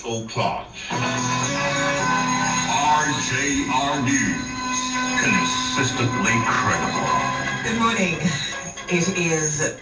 o'clock. RJR News. Consistently credible. Good morning. It is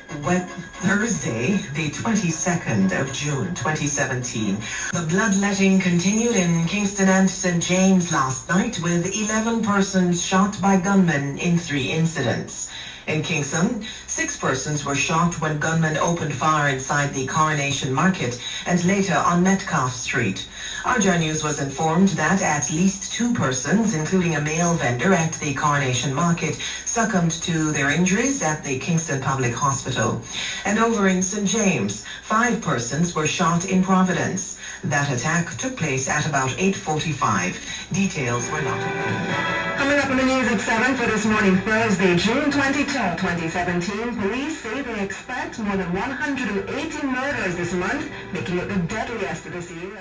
Thursday, the 22nd of June, 2017. The bloodletting continued in Kingston and St. James last night, with 11 persons shot by gunmen in 3 incidents. In Kingston, 6 persons were shot when gunmen opened fire inside the Coronation Market and later on Metcalfe Street. RJR News was informed that at least 2 persons, including a male vendor at the Coronation Market, succumbed to their injuries at the Kingston Public Hospital. And over in St. James, 5 persons were shot in Providence. That attack took place at about 8:45. Details were not available. Coming up in the news at 7 for this morning, Thursday, June 22, 2017, police say they expect more than 180 murders this month, making it the deadliest of this year.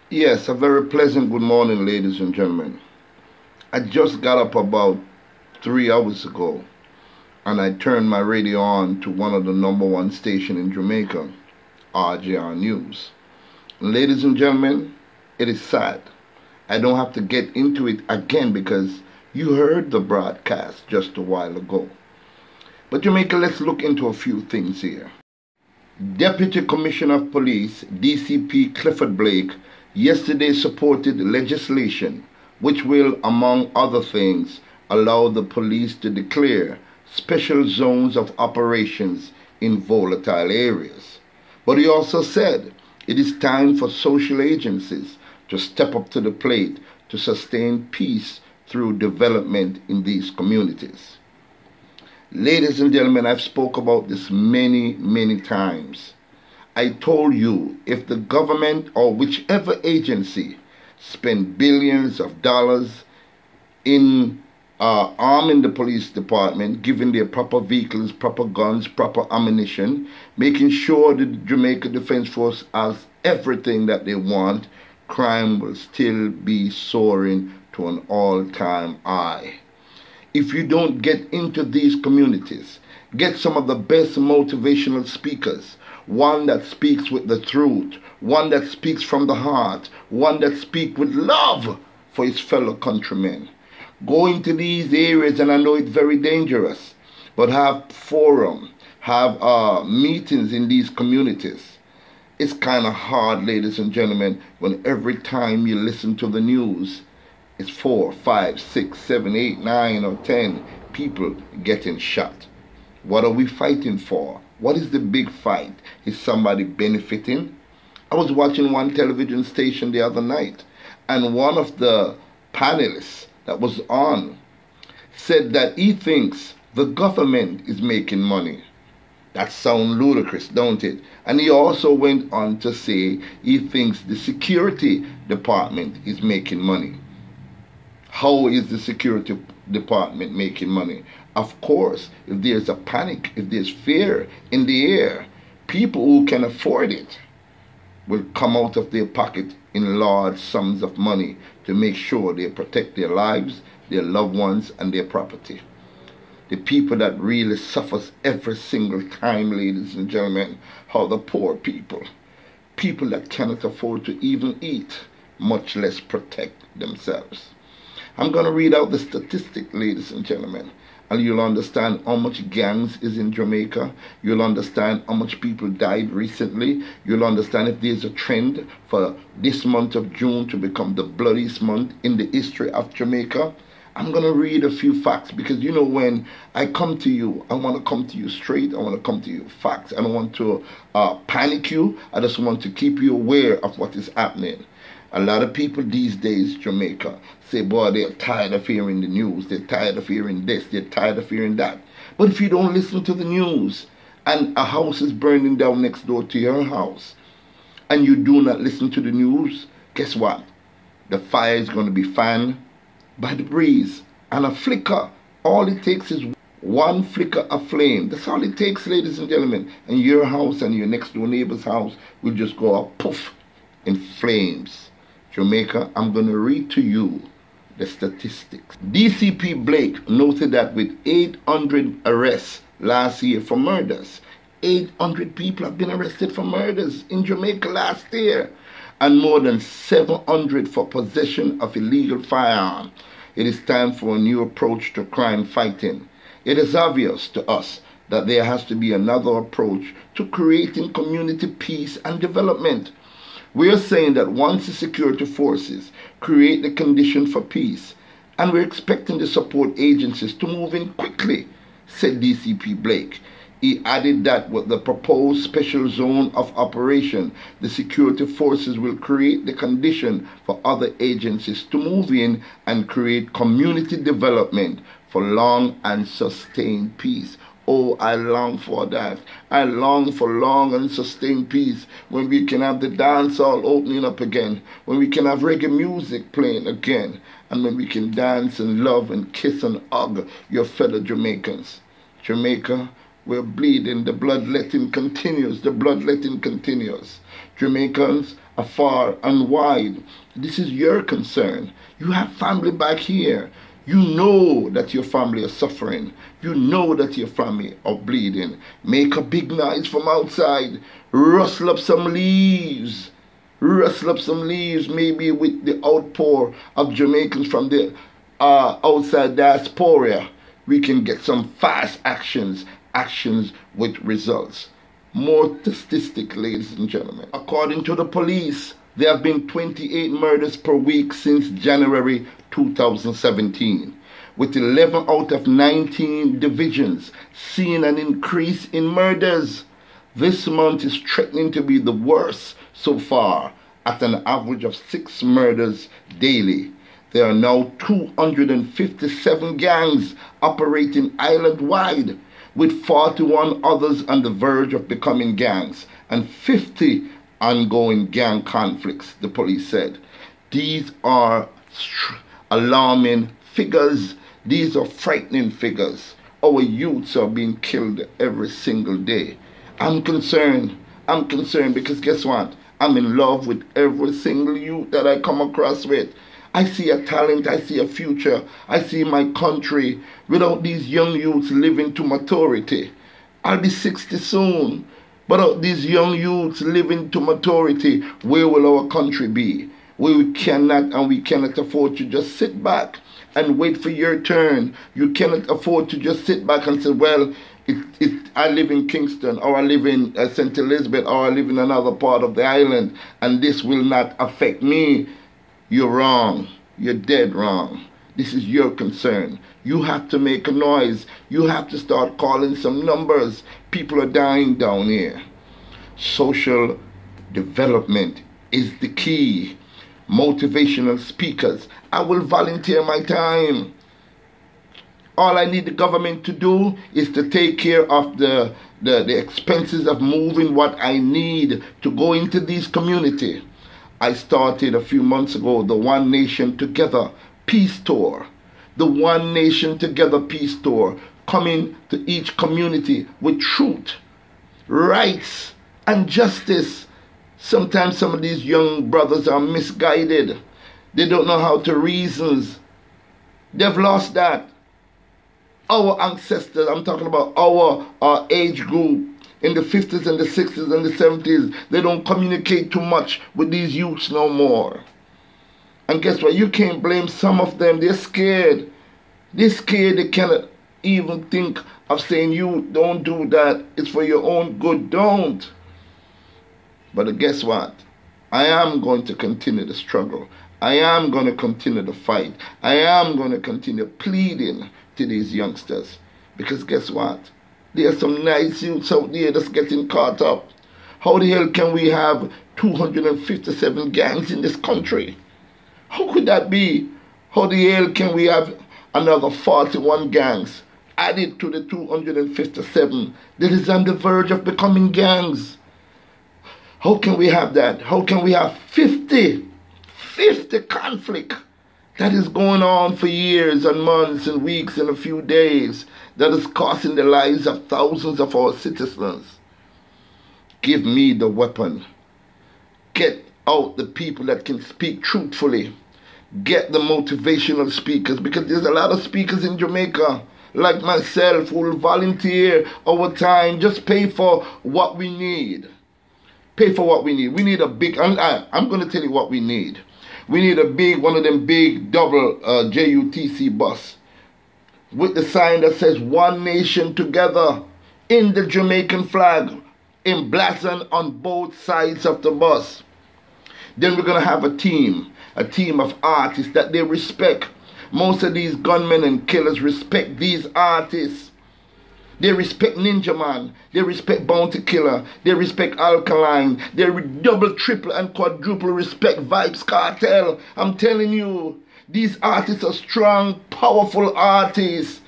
Yes, a very pleasant good morning, ladies and gentlemen. I just got up about 3 hours ago and I turned my radio on to one of the #1 station in Jamaica, RJR News. And ladies and gentlemen, it is sad. I don't have to get into it again because you heard the broadcast just a while ago. But Jamaica, let's look into a few things here. Deputy Commissioner of Police, DCP Clifford Blake, yesterday supported legislation which will, among other things, allow the police to declare special zones of operations in volatile areas. But he also said it is time for social agencies to step up to the plate to sustain peace through development in these communities. Ladies and gentlemen, I've spoke about this many times. I told you, if the government or whichever agency spend billions of dollars in arming the police department, giving their proper vehicles, proper guns, proper ammunition, making sure the Jamaica Defense Force has everything that they want, crime will still be soaring to an all-time high. If you don't get into these communities, get some of the best motivational speakers, one that speaks with the truth, one that speaks from the heart, one that speaks with love for his fellow countrymen. Go into these areas, and I know it's very dangerous, but have forum, have meetings in these communities. It's kind of hard, ladies and gentlemen, when every time you listen to the news, it's 4, 5, 6, 7, 8, 9, or 10 people getting shot. What are we fighting for? What is the big fight? Is somebody benefiting? I was watching one television station the other night, and one of the panelists that was on said that he thinks the government is making money. That sounds ludicrous, don't it? And he also went on to say he thinks the security department is making money. How is the security department making money? Of course, if there's a panic, if there's fear in the air, people who can afford it will come out of their pocket in large sums of money to make sure they protect their lives, their loved ones, and their property. The people that really suffers every single time, ladies and gentlemen, are the poor people. People that cannot afford to even eat, much less protect themselves. I'm going to read out the statistic, ladies and gentlemen, and you'll understand how much gangs is in Jamaica. You'll understand how much people died recently. You'll understand if there's a trend for this month of June to become the bloodiest month in the history of Jamaica. I'm going to read a few facts because, you know, when I come to you, I want to come to you straight. I want to come to you facts. I don't want to panic you. I just want to keep you aware of what is happening. A lot of people these days, Jamaica, say, boy, they're tired of hearing the news. They're tired of hearing this. They're tired of hearing that. But if you don't listen to the news and a house is burning down next door to your house and you do not listen to the news, guess what? The fire is going to be fanned by the breeze. And a flicker, all it takes is one flicker of flame. That's all it takes, ladies and gentlemen. And your house and your next door neighbor's house will just go up, poof, in flames. Jamaica, I'm going to read to you the statistics. DCP Blake noted that with 800 arrests last year for murders, 800 people have been arrested for murders in Jamaica last year, and more than 700 for possession of illegal firearms. It is time for a new approach to crime fighting. It is obvious to us that there has to be another approach to creating community peace and development. We are saying that once the security forces create the condition for peace, and we're expecting the support agencies to move in quickly, said DCP Blake. He added that with the proposed special zone of operation, the security forces will create the condition for other agencies to move in and create community development for long and sustained peace. Oh, I long for that. I long for long and sustained peace when we can have the dance hall opening up again, when we can have reggae music playing again, and when we can dance and love and kiss and hug your fellow Jamaicans. Jamaica, we're bleeding. The bloodletting continues. The bloodletting continues. Jamaicans are far and wide. This is your concern. You have family back here. You know that your family are suffering. You know that your family are bleeding. Make a big noise from outside. Rustle up some leaves. Rustle up some leaves, maybe with the outpour of Jamaicans from the outside diaspora. We can get some fast actions with results. More statistics, ladies and gentlemen. According to the police, there have been 28 murders per week since January 2017, with 11 out of 19 divisions seeing an increase in murders. This month is threatening to be the worst so far, at an average of 6 murders daily. There are now 257 gangs operating island-wide, with 41 others on the verge of becoming gangs, and 50 ongoing gang conflicts, the police said. These are alarming figures. These are frightening figures. Our youths are being killed every single day. I'm concerned because guess what? I'm in love with every single youth that I come across with. I see a talent, I see a future, I see my country without these young youths living to maturity. I'll be 60 soon, but without these young youths living to maturity, where will our country be? We cannot afford to just sit back and wait for your turn. You cannot afford to just sit back and say, well, I live in Kingston, or I live in St. Elizabeth, or I live in another part of the island, and this will not affect me. You're wrong. You're dead wrong. This is your concern. You have to make a noise. You have to start calling some numbers. People are dying down here. Social development is the key. Motivational speakers. I will volunteer my time. All I need the government to do is to take care of the expenses of moving what I need to go into these communities. I started a few months ago the One Nation Together Peace Tour. The One Nation Together Peace Tour, coming to each community with truth, rights, and justice. Sometimes some of these young brothers are misguided. They don't know how to reason. They've lost that. Our ancestors, I'm talking about our age group, in the 50s and the 60s and the 70s, they don't communicate too much with these youths no more. And guess what? You can't blame some of them. They're scared. They're scared. They cannot even think of saying, you don't do that. It's for your own good. Don't. But guess what? I am going to continue the struggle. I am going to continue the fight. I am going to continue pleading to these youngsters. Because guess what? There are some nice youths out there that's getting caught up. How the hell can we have 257 gangs in this country? How could that be? How the hell can we have another 41 gangs added to the 257 that is on the verge of becoming gangs? How can we have that? How can we have 50 conflict that is going on for years and months and weeks and a few days, that is costing the lives of thousands of our citizens? Give me the weapon. Get out the people that can speak truthfully. Get the motivational speakers, because there's a lot of speakers in Jamaica like myself who will volunteer our time, just pay for what we need. Pay for what we need. We need a big, I'm going to tell you what we need. We need a big, one of them big double JUTC bus with the sign that says One Nation Together in the Jamaican flag emblazoned on both sides of the bus. Then we're going to have a team of artists that they respect. Most of these gunmen and killers respect these artists. They respect Ninja Man. They respect Bounty Killer. They respect Alkaline. They double, triple, and quadruple respect Vibes Cartel. I'm telling you, these artists are strong, powerful artists.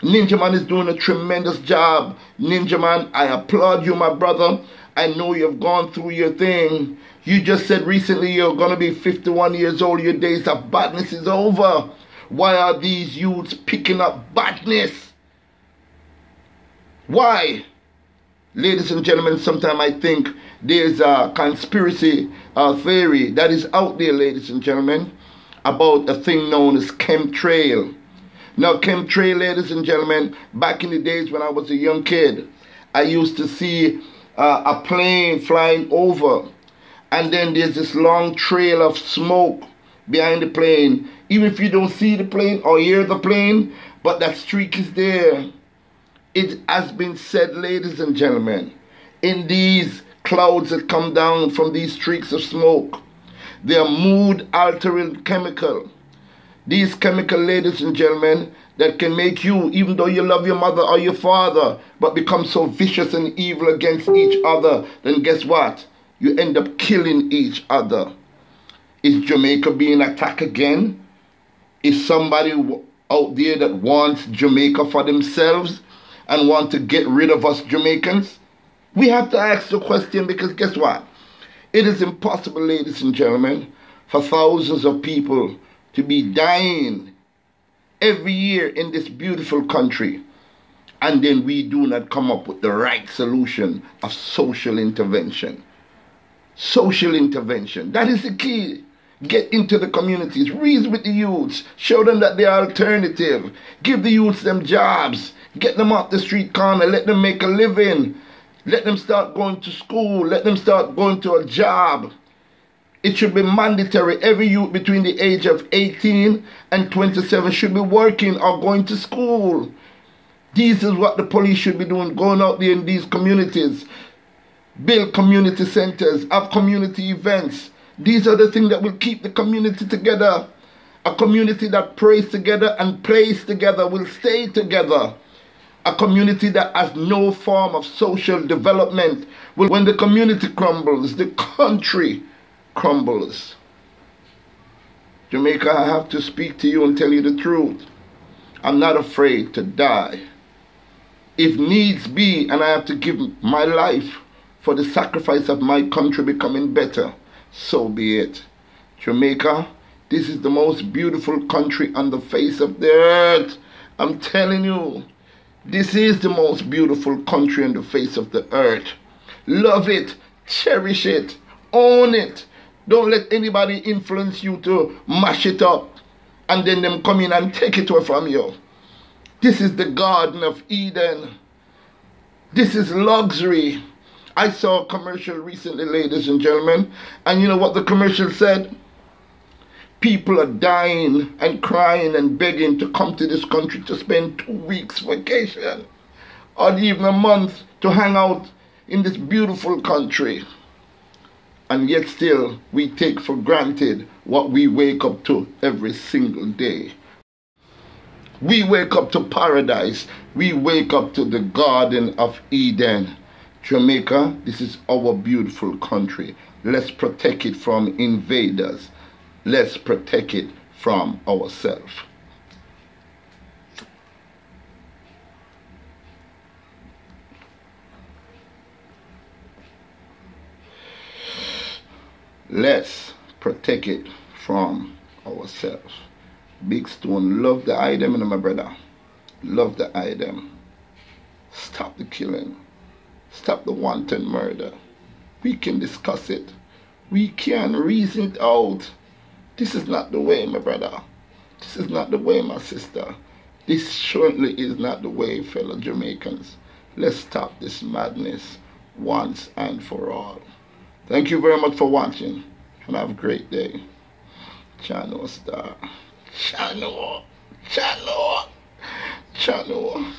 Ninja Man is doing a tremendous job. Ninja Man, I applaud you, my brother. I know you've gone through your thing. You just said recently you're going to be 51 years old. Your days of badness is over. Why are these youths picking up badness? Why? Ladies and gentlemen, sometimes I think there's a conspiracy theory that is out there, ladies and gentlemen, about a thing known as chemtrail. Now, chemtrail, ladies and gentlemen, back in the days when I was a young kid, I used to see a plane flying over, and then there's this long trail of smoke behind the plane. Even if you don't see the plane or hear the plane, but that streak is there. It has been said, ladies and gentlemen, in these clouds that come down from these streaks of smoke, they are mood-altering chemical. These chemical, ladies and gentlemen, that can make you, even though you love your mother or your father, but become so vicious and evil against each other, then guess what? You end up killing each other. Is Jamaica being attacked again? Is somebody out there that wants Jamaica for themselves and want to get rid of us Jamaicans? We have to ask the question, because guess what? It is impossible, ladies and gentlemen, for thousands of people to be dying every year in this beautiful country, and then we do not come up with the right solution of social intervention. Social intervention, that is the key. Get into the communities, reason with the youths, show them that they are alternative, give the youths them jobs, get them off the street corner, let them make a living, let them start going to school, let them start going to a job. It should be mandatory. Every youth between the age of 18 and 27 should be working or going to school. This is what the police should be doing, going out there in these communities. Build community centers, have community events. These are the things that will keep the community together. A community that prays together and plays together will stay together. A community that has no form of social development. When the community crumbles, the country crumbles. Jamaica, I have to speak to you and tell you the truth. I'm not afraid to die. If needs be, and I have to give my life for the sacrifice of my country becoming better, so be it. Jamaica, this is the most beautiful country on the face of the earth. I'm telling you, this is the most beautiful country on the face of the earth. Love it, cherish it, own it. Don't let anybody influence you to mash it up and then them come in and take it away from you. This is the Garden of Eden. This is luxury. I saw a commercial recently, ladies and gentlemen, and you know what the commercial said? People are dying and crying and begging to come to this country to spend 2 weeks vacation or even a month to hang out in this beautiful country. And yet still we take for granted what we wake up to every single day. We wake up to paradise. We wake up to the Garden of Eden. Jamaica, this is our beautiful country. Let's protect it from invaders. Let's protect it from ourselves. Let's protect it from ourselves. Big Stone, love the item, and my brother. Love the item. Stop the killing. Stop the wanton murder. We can discuss it. We can reason it out. This is not the way, my brother. This is not the way, my sister. This surely is not the way, fellow Jamaicans. Let's stop this madness once and for all. Thank you very much for watching, and have a great day. Channel star. Channel.